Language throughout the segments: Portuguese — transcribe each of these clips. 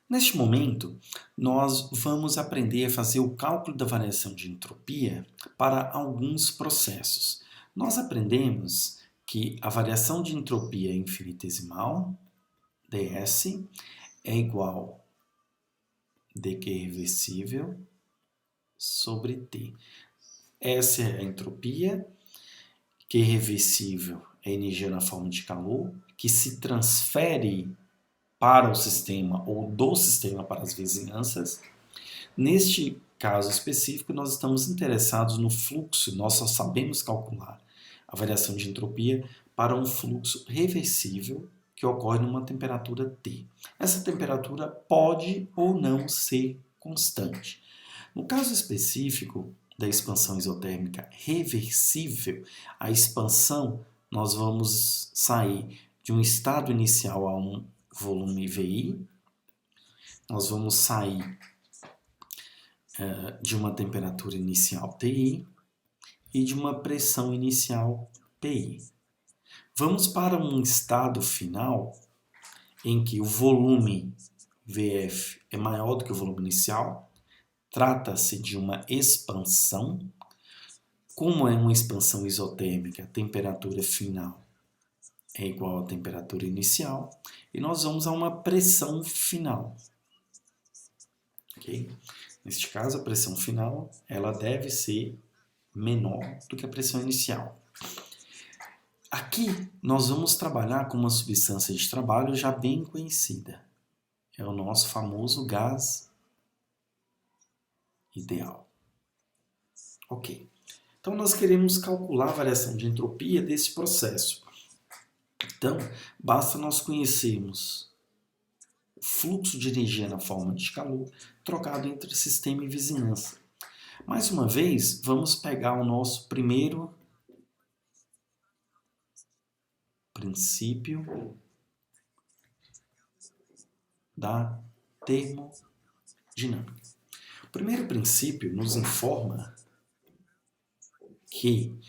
Neste momento, nós vamos aprender a fazer o cálculo da variação de entropia para alguns processos. Nós aprendemos que a variação de entropia infinitesimal, ds, é igual a dq reversível sobre T. Essa é a entropia, Q reversível é a energia na forma de calor, que se transfere para o sistema ou do sistema para as vizinhanças. Neste caso específico, nós estamos interessados no fluxo, nós só sabemos calcular a variação de entropia para um fluxo reversível que ocorre numa temperatura T. Essa temperatura pode ou não ser constante. No caso específico da expansão isotérmica reversível, a expansão, nós vamos sair de um estado inicial a um volume VI, nós vamos sair de uma temperatura inicial TI e de uma pressão inicial PI. Vamos para um estado final em que o volume VF é maior do que o volume inicial, trata-se de uma expansão. Como é uma expansão isotérmica, a temperatura final é igual à temperatura inicial e nós vamos a uma pressão final. Okay? Neste caso, a pressão final ela deve ser menor do que a pressão inicial. Aqui, nós vamos trabalhar com uma substância de trabalho já bem conhecida. É o nosso famoso gás ideal. Ok. Então, nós queremos calcular a variação de entropia desse processo. Então, basta nós conhecermos o fluxo de energia na forma de calor trocado entre sistema e vizinhança. Mais uma vez, vamos pegar o nosso primeiro princípio da termodinâmica. O primeiro princípio nos informa que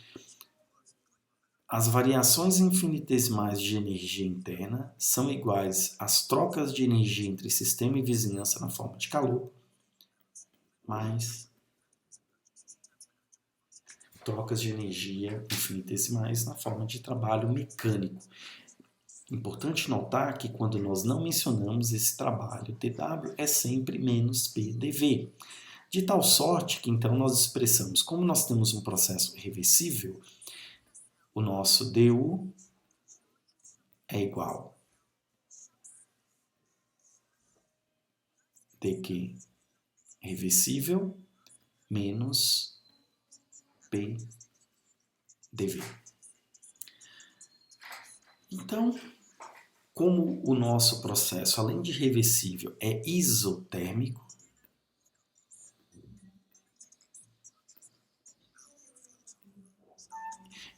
as variações infinitesimais de energia interna são iguais às trocas de energia entre sistema e vizinhança na forma de calor, mais trocas de energia infinitesimais na forma de trabalho mecânico. Importante notar que quando nós não mencionamos esse trabalho, TW é sempre menos PDV. De tal sorte que então nós expressamos, como nós temos um processo reversível, o nosso DU é igual a dQ reversível menos PDV. Então, como o nosso processo, além de reversível, é isotérmico,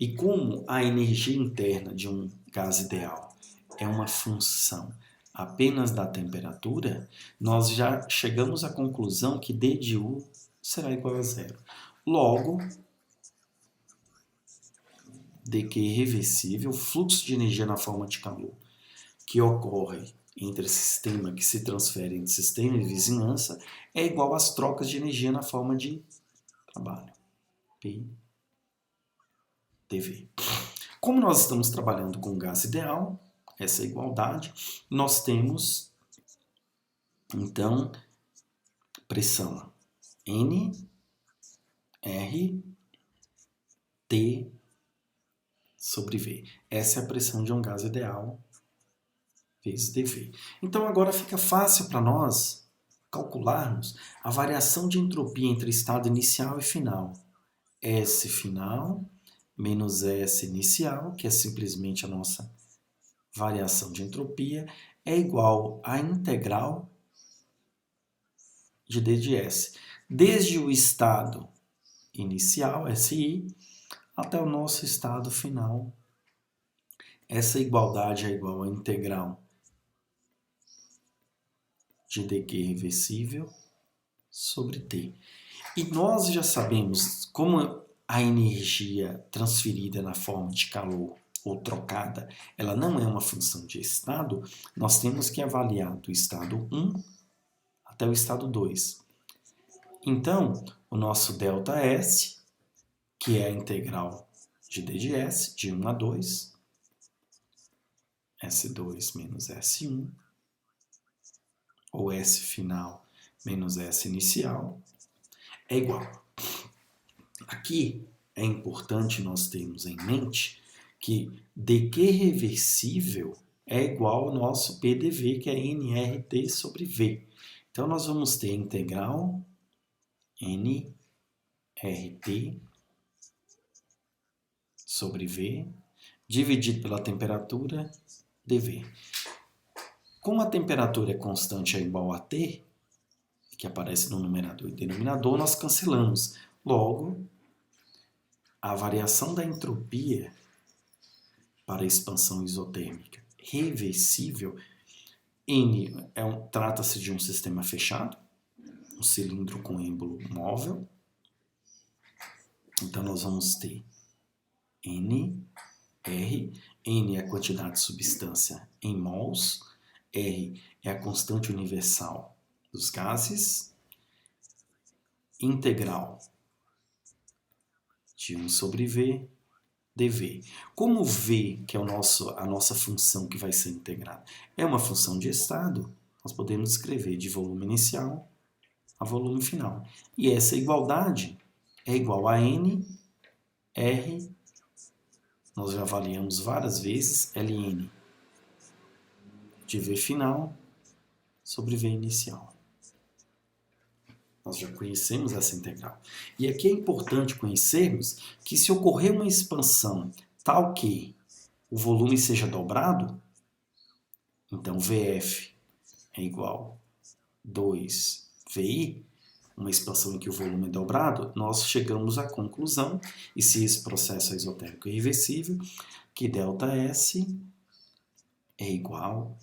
e como a energia interna de um gás ideal é uma função apenas da temperatura, nós já chegamos à conclusão que d de U será igual a zero. Logo, dQ reversível, fluxo de energia na forma de calor, que ocorre entre sistema que se transfere entre sistema e vizinhança, é igual às trocas de energia na forma de trabalho. P TV. Como nós estamos trabalhando com gás ideal, essa igualdade, nós temos, então, pressão N, R, T sobre V. Essa é a pressão de um gás ideal vezes dV. Então, agora fica fácil para nós calcularmos a variação de entropia entre estado inicial e final. S final menos S inicial, que é simplesmente a nossa variação de entropia, é igual à integral de d de S. Desde o estado inicial, SI, até o nosso estado final. Essa igualdade é igual à integral de dq reversível sobre T. E nós já sabemos como a energia transferida na forma de calor ou trocada, ela não é uma função de estado, nós temos que avaliar do estado 1 até o estado 2. Então, o nosso ΔS, que é a integral de d de S, de 1 a 2, S2 menos S1, ou S final menos S inicial, é igual. Aqui é importante nós termos em mente que dq reversível é igual ao nosso PDV, que é nRT sobre V. Então, nós vamos ter a integral nRT sobre V, dividido pela temperatura, dV. Como a temperatura é constante é igual a T, que aparece no numerador e denominador, nós cancelamos. Logo, a variação da entropia para a expansão isotérmica reversível, trata-se de um sistema fechado, um cilindro com êmbolo móvel. Então, nós vamos ter N, R. N é a quantidade de substância em mols. R é a constante universal dos gases. Integral de 1 sobre V, dV. Como V, que é a nossa função que vai ser integrada, é uma função de estado, nós podemos escrever de volume inicial a volume final. E essa igualdade é igual a N, R, nós já avaliamos várias vezes, Ln de V final sobre V inicial. Nós já conhecemos essa integral. E aqui é importante conhecermos que se ocorrer uma expansão tal que o volume seja dobrado, então VF é igual a 2VI, uma expansão em que o volume é dobrado, nós chegamos à conclusão, e se esse processo é isotérmico e reversível, que ΔS é igual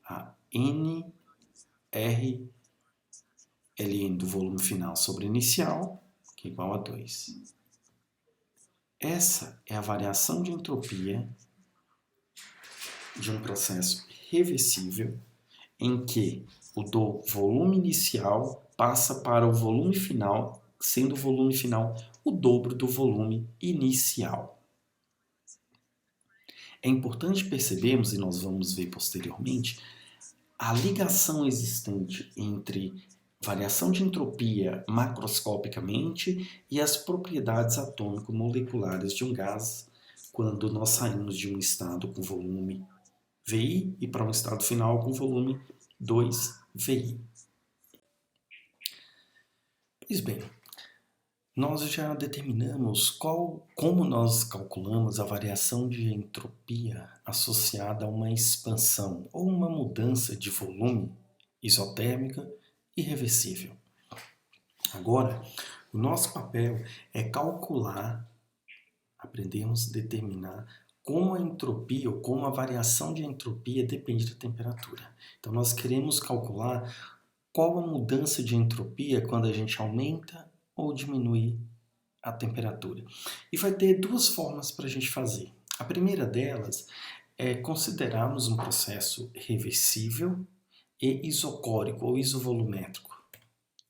a NR Ln do volume final sobre inicial, que é igual a 2. Essa é a variação de entropia de um processo reversível em que o do volume inicial passa para o volume final, sendo o volume final o dobro do volume inicial. É importante percebermos, e nós vamos ver posteriormente, a ligação existente entre variação de entropia macroscopicamente e as propriedades atômico-moleculares de um gás quando nós saímos de um estado com volume VI e para um estado final com volume 2VI. Pois bem, nós já determinamos como nós calculamos a variação de entropia associada a uma expansão ou uma mudança de volume isotérmica irreversível. Agora, o nosso papel é calcular, aprendemos a determinar como a entropia ou como a variação de entropia depende da temperatura. Então, nós queremos calcular qual a mudança de entropia quando a gente aumenta ou diminui a temperatura. E vai ter duas formas para a gente fazer. A primeira delas é considerarmos um processo reversível e isocórico ou isovolumétrico,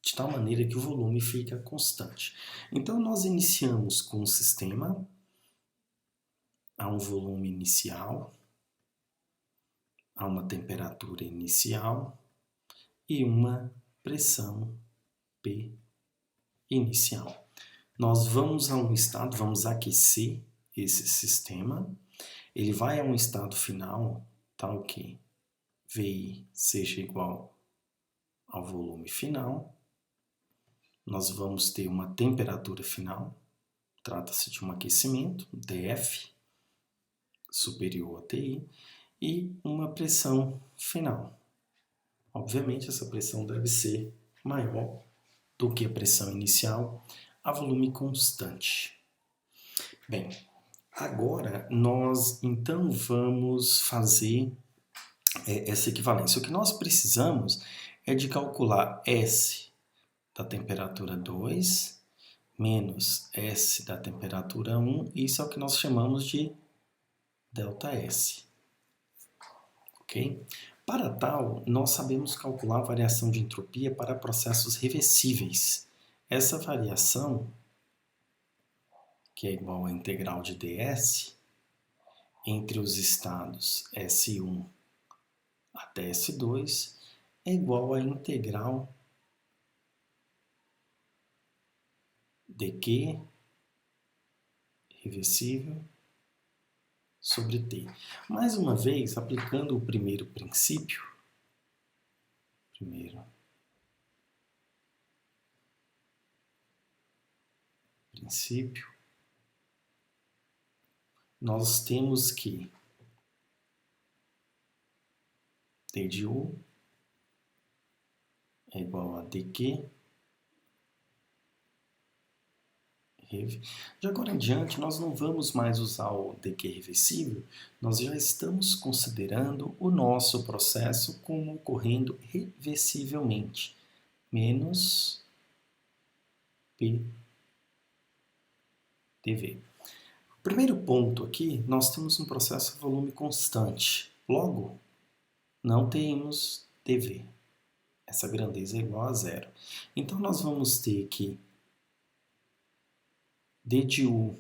de tal maneira que o volume fica constante. Então, nós iniciamos com um sistema a um volume inicial, a uma temperatura inicial e uma pressão P inicial. Nós vamos a um estado, vamos aquecer esse sistema, ele vai a um estado final tal que VI seja igual ao volume final, nós vamos ter uma temperatura final, trata-se de um aquecimento, dF, superior a TI, e uma pressão final. Obviamente, essa pressão deve ser maior do que a pressão inicial a volume constante. Bem, agora nós então vamos fazer essa equivalência. O que nós precisamos é de calcular S da temperatura 2 menos S da temperatura 1, isso é o que nós chamamos de ΔS. Ok? Para tal, nós sabemos calcular a variação de entropia para processos reversíveis. Essa variação, que é igual à integral de ds, entre os estados S1 até S2, é igual à integral dq reversível sobre t. Mais uma vez, aplicando o primeiro princípio, nós temos que d de u é igual a dq. De agora em diante, nós não vamos mais usar o dq reversível, nós já estamos considerando o nosso processo como ocorrendo reversivelmente, menos p dv. Primeiro ponto aqui, nós temos um processo volume constante, logo, não temos dv. Essa grandeza é igual a zero. Então, nós vamos ter que d de u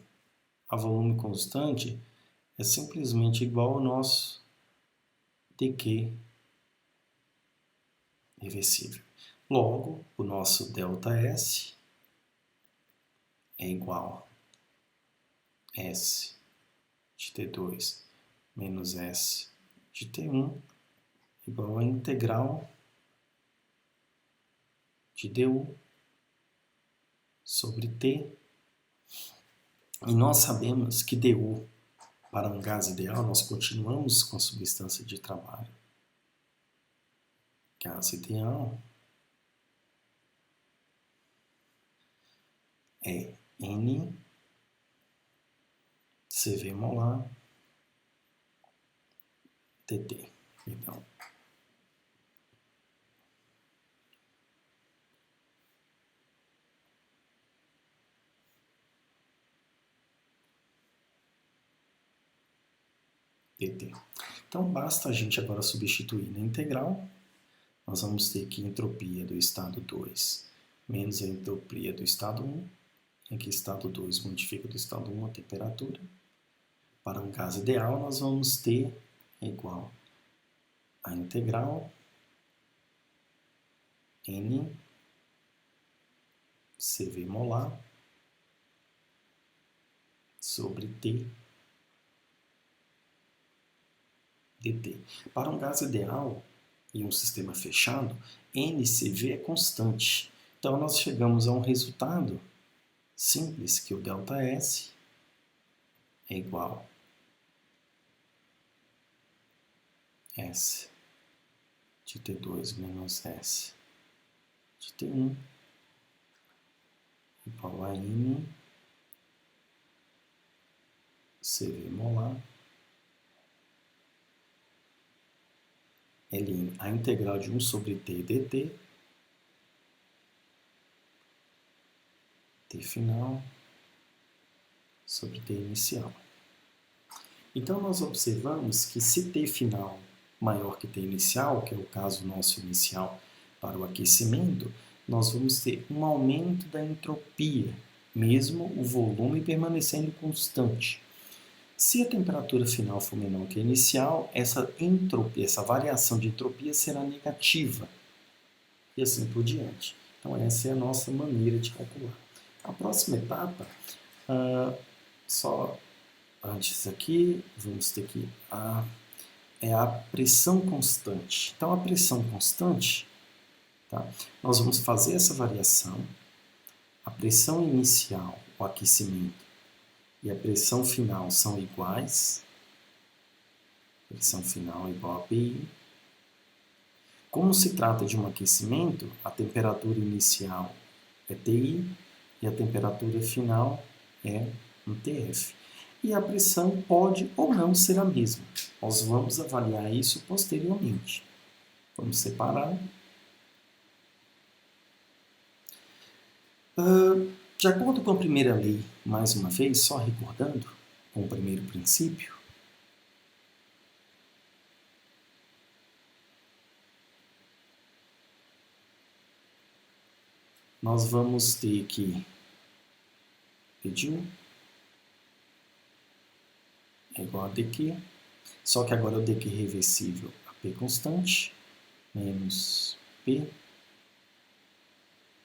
a volume constante é simplesmente igual ao nosso dq reversível. Logo, o nosso ΔS é igual a S de T2 menos S de T1 igual a integral de du sobre T. E nós sabemos que du, para um gás ideal, nós continuamos com a substância de trabalho. Gás ideal é N CV molar TT. Então, PT. Então, basta a gente agora substituir na integral. Nós vamos ter que entropia do estado 2 menos a entropia do estado 1, em que estado 2 modifica do estado 1 a temperatura. Para um gás ideal, nós vamos ter igual a integral N CV molar sobre T dt. Para um gás ideal e um sistema fechado, NCV é constante. Então, nós chegamos a um resultado simples, que o ΔS é igual a S de T2 menos S de T1 igual a N CV molar L, a integral de 1 sobre T dt, T final sobre T inicial. Então, nós observamos que se T final maior que T inicial, que é o caso nosso inicial para o aquecimento, nós vamos ter um aumento da entropia, mesmo o volume permanecendo constante. Se a temperatura final for menor que a inicial, essa entropia, essa variação de entropia será negativa, e assim por diante. Então, essa é a nossa maneira de calcular. A próxima etapa, só antes aqui, vamos ter que é a pressão constante. Então, a pressão constante, tá? Nós vamos fazer essa variação, a pressão inicial, o aquecimento, e a pressão final são iguais, pressão final é igual a PI. Como se trata de um aquecimento, a temperatura inicial é TI e a temperatura final é um TF. E a pressão pode ou não ser a mesma. Nós vamos avaliar isso posteriormente. Vamos separar. De acordo com a primeira lei, mais uma vez, só recordando, com o primeiro princípio, nós vamos ter que P de 1 é igual a dQ, só que agora o dQ reversível a P constante, menos P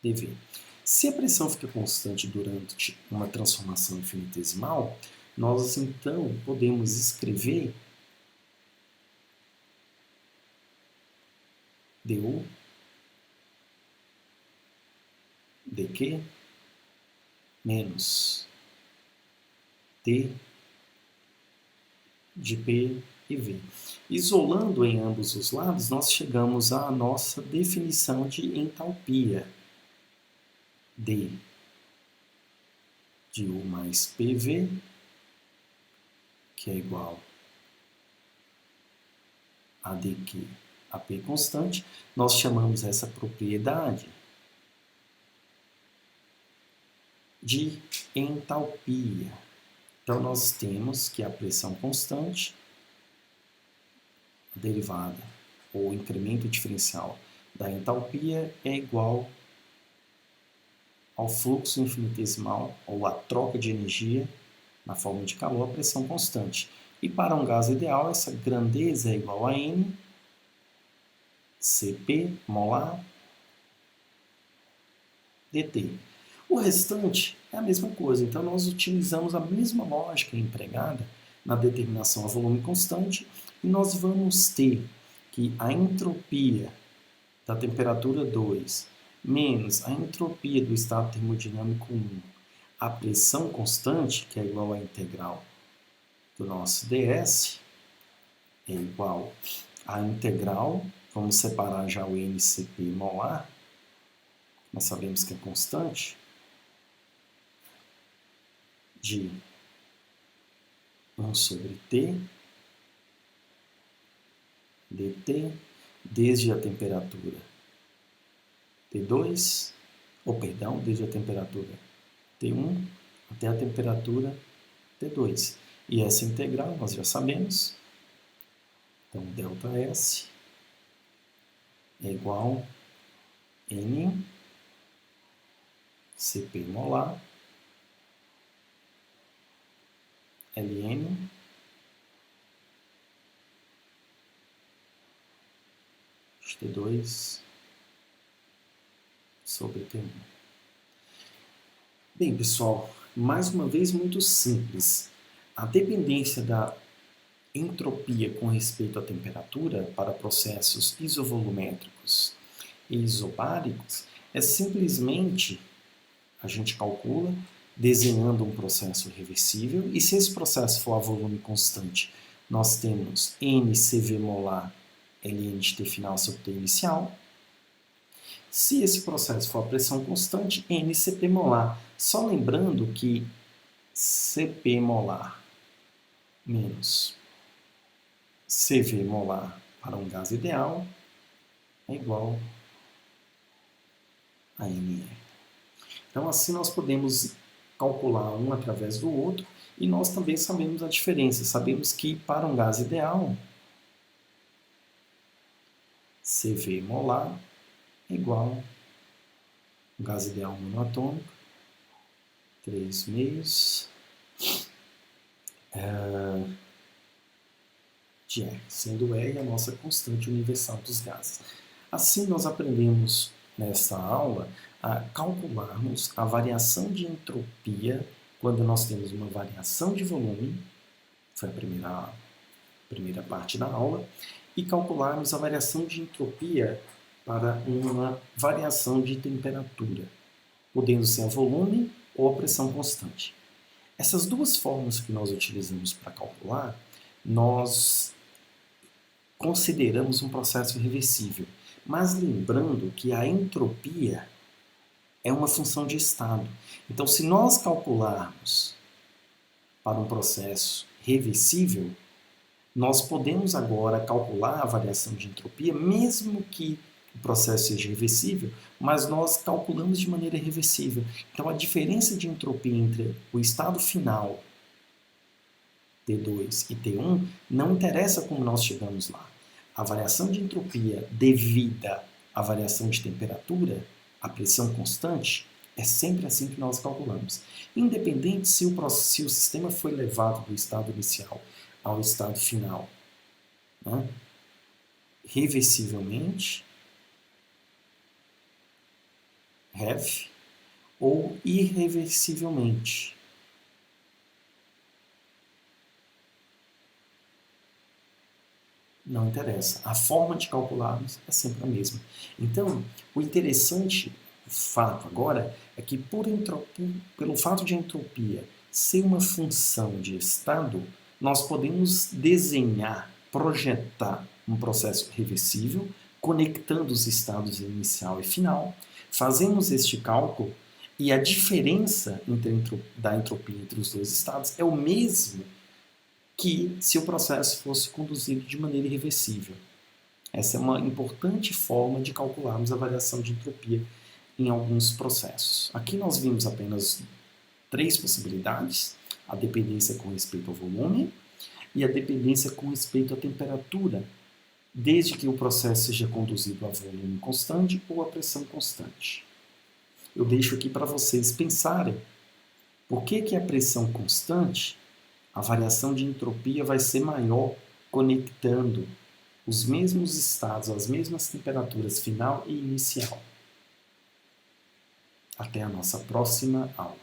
dV. Se a pressão fica constante durante uma transformação infinitesimal, nós então podemos escrever du dq menos t de P e V. Isolando em ambos os lados, nós chegamos à nossa definição de entalpia. D de U mais PV, que é igual a dQ a P constante. Nós chamamos essa propriedade de entalpia. Então, nós temos que a pressão constante, a derivada ou incremento diferencial da entalpia é igual ao fluxo infinitesimal ou à troca de energia na forma de calor à pressão constante. E para um gás ideal, essa grandeza é igual a N Cp molar dt. O restante é a mesma coisa, então nós utilizamos a mesma lógica empregada na determinação a volume constante e nós vamos ter que a entropia da temperatura 2 menos a entropia do estado termodinâmico 1, a pressão constante, que é igual à integral do nosso ds, é igual à integral, vamos separar já o NCP molar, nós sabemos que é constante, de 1 sobre T dt, desde a temperatura T2, desde a temperatura T1 até a temperatura T2. E essa integral nós já sabemos, então ΔS é igual a N Cp molar ln T2 sobre T1. Bem, pessoal, mais uma vez muito simples. A dependência da entropia com respeito à temperatura para processos isovolumétricos e isobáricos é simplesmente a gente calcula desenhando um processo reversível, e se esse processo for a volume constante, nós temos NCV molar ln de T final sobre T inicial. Se esse processo for a pressão constante, NCP molar. Só lembrando que Cp molar menos Cv molar para um gás ideal é igual a ME. Então, assim nós podemos calcular um através do outro e nós também sabemos a diferença. Sabemos que para um gás ideal, Cv molar é igual a gás ideal monoatômico, 3 meios de E, sendo E a nossa constante universal dos gases. Assim nós aprendemos nesta aula a calcularmos a variação de entropia quando nós temos uma variação de volume, foi a primeira parte da aula, e calcularmos a variação de entropia para uma variação de temperatura, podendo ser a volume ou a pressão constante. Essas duas formas que nós utilizamos para calcular, nós consideramos um processo reversível, mas lembrando que a entropia é uma função de estado. Então, se nós calcularmos para um processo reversível, nós podemos agora calcular a variação de entropia, mesmo que o processo seja reversível, mas nós calculamos de maneira reversível. Então, a diferença de entropia entre o estado final, T2 e T1, não interessa como nós chegamos lá. A variação de entropia devida à variação de temperatura, a pressão constante, é sempre assim que nós calculamos. Independente se o sistema foi levado do estado inicial ao estado final, né, reversivelmente, REV, ou irreversivelmente. Não interessa. A forma de calcularmos é sempre a mesma. Então, o interessante fato agora é que pelo fato de a entropia ser uma função de estado, nós podemos desenhar, projetar um processo reversível, conectando os estados inicial e final. Fazemos este cálculo e a diferença da entropia entre os dois estados é o mesmo que se o processo fosse conduzido de maneira irreversível. Essa é uma importante forma de calcularmos a variação de entropia em alguns processos. Aqui nós vimos apenas 3 possibilidades: a dependência com respeito ao volume e a dependência com respeito à temperatura, desde que o processo seja conduzido a volume constante ou a pressão constante. Eu deixo aqui para vocês pensarem por que a pressão constante, a variação de entropia vai ser maior conectando os mesmos estados, as mesmas temperaturas final e inicial. Até a nossa próxima aula.